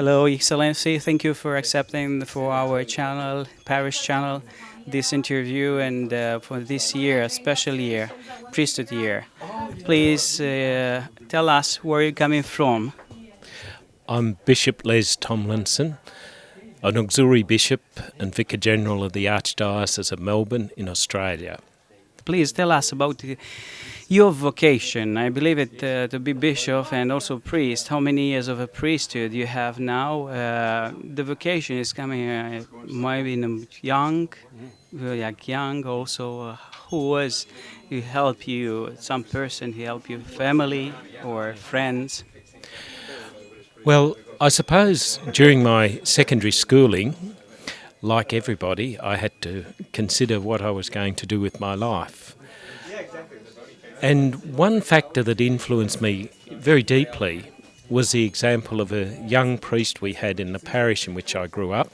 Hello, Excellency. Thank you for accepting for our channel, Parish channel, this interview and for this year, a special year, priesthood year. Please tell us where you're coming from. I'm Bishop Les Tomlinson, an auxiliary bishop and Vicar General of the Archdiocese of Melbourne in Australia. Please tell us about your vocation. I believe it to be bishop and also priest. How many years of a priesthood you have now? The vocation is coming maybe in young, like young also. Who help you? Some person who help you, family or friends? Well, I suppose during my secondary schooling, like everybody, I had to consider what I was going to do with my life. And one factor that influenced me very deeply was the example of a young priest we had in the parish in which I grew up.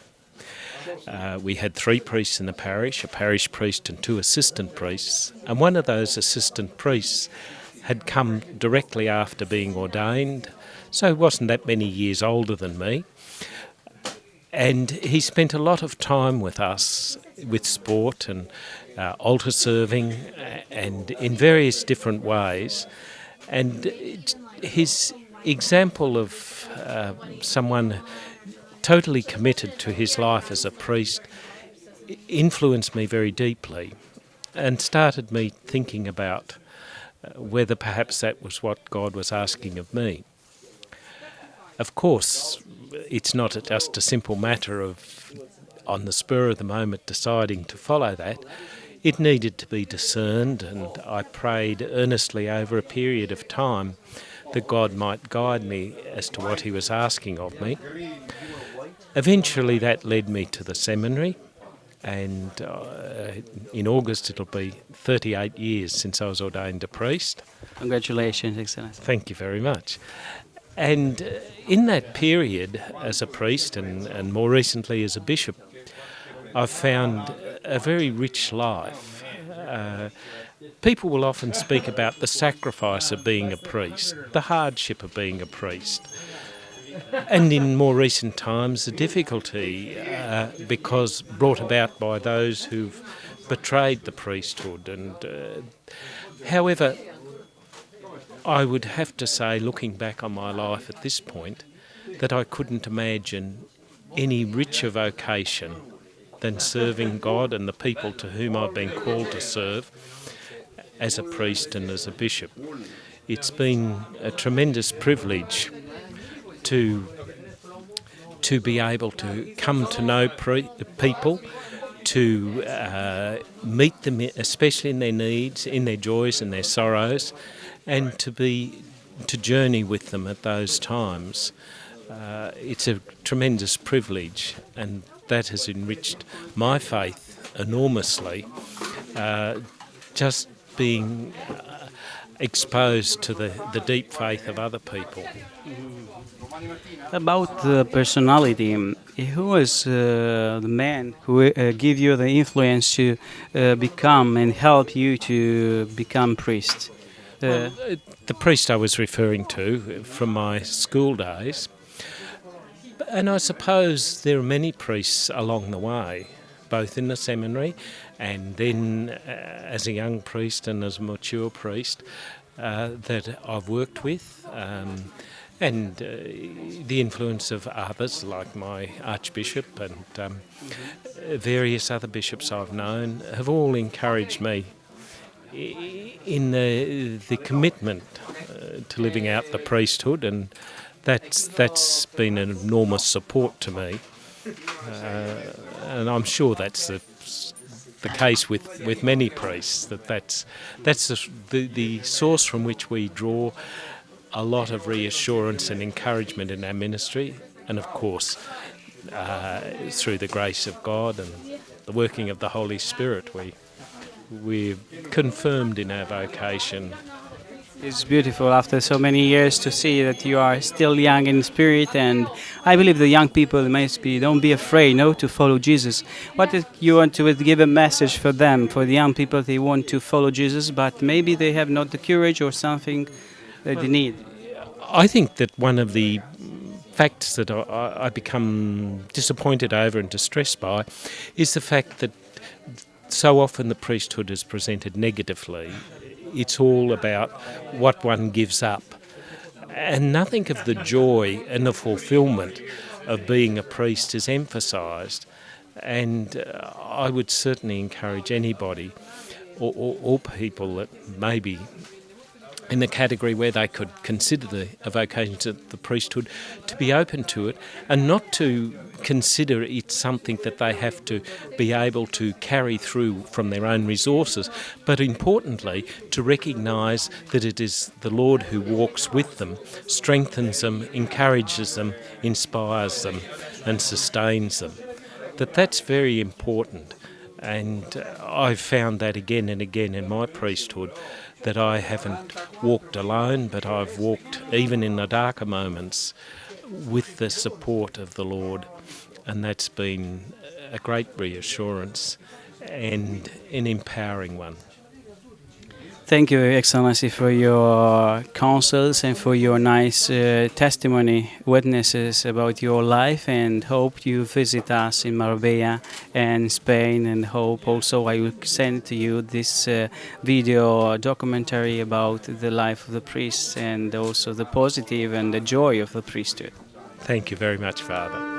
We had 3 priests in the parish, a parish priest and 2 assistant priests, and one of those assistant priests had come directly after being ordained, so he wasn't that many years older than me. And he spent a lot of time with us, with sport and altar serving and in various different ways. And his example of someone totally committed to his life as a priest influenced me very deeply and started me thinking about whether perhaps that was what God was asking of me. Of course, it's not just a simple matter of, on the spur of the moment, deciding to follow that. It needed to be discerned, and I prayed earnestly over a period of time that God might guide me as to what he was asking of me. Eventually that led me to the seminary, and in August it'll be 38 years since I was ordained a priest. Congratulations, Excellency. Thank you very much. And in that period as a priest and more recently as a bishop, I've found a very rich life. People will often speak about the sacrifice of being a priest, the hardship of being a priest, and in more recent times the difficulty because brought about by those who've betrayed the priesthood. And however, I would have to say, looking back on my life at this point, that I couldn't imagine any richer vocation than serving God and the people to whom I've been called to serve as a priest and as a bishop. It's been a tremendous privilege to be able to come to know people, to meet them, especially in their needs, in their joys and their sorrows, and to journey with them at those times. It's a tremendous privilege, and that has enriched my faith enormously, just being exposed to the deep faith of other people. About the personality, who was the man who gave you the influence to become and help you to become priest? The priest I was referring to from my school days, and I suppose there are many priests along the way, both in the seminary and then as a young priest and as a mature priest that I've worked with, and the influence of others like my Archbishop and various other bishops I've known have all encouraged me in the commitment to living out the priesthood, and that's been an enormous support to me, and I'm sure that's the case with many priests, that's the source from which we draw a lot of reassurance and encouragement in our ministry, and of course through the grace of God and the working of the Holy Spirit we're confirmed in our vocation. It's beautiful after so many years to see that you are still young in spirit, and I believe the young people don't be afraid, to follow Jesus. What if you want to give a message for them, for the young people? They want to follow Jesus, but maybe they have not the courage or something that they need. I think that one of the facts that I become disappointed over and distressed by is the fact that so often the priesthood is presented negatively. It's all about what one gives up, and nothing of the joy and the fulfilment of being a priest is emphasised. And I would certainly encourage anybody or people that may be in the category where they could consider a vocation to the priesthood to be open to it, and not to consider it something that they have to be able to carry through from their own resources, but importantly to recognise that it is the Lord who walks with them, strengthens them, encourages them, inspires them and sustains them. That's very important. And I've found that again and again in my priesthood, that I haven't walked alone, but I've walked, even in the darker moments, with the support of the Lord. And that's been a great reassurance and an empowering one. Thank you, Excellency, for your counsels and for your nice testimony, witnesses about your life, and hope you visit us in Marbella and Spain, and hope also I will send to you this video documentary about the life of the priests and also the positive and the joy of the priesthood. Thank you very much, Father.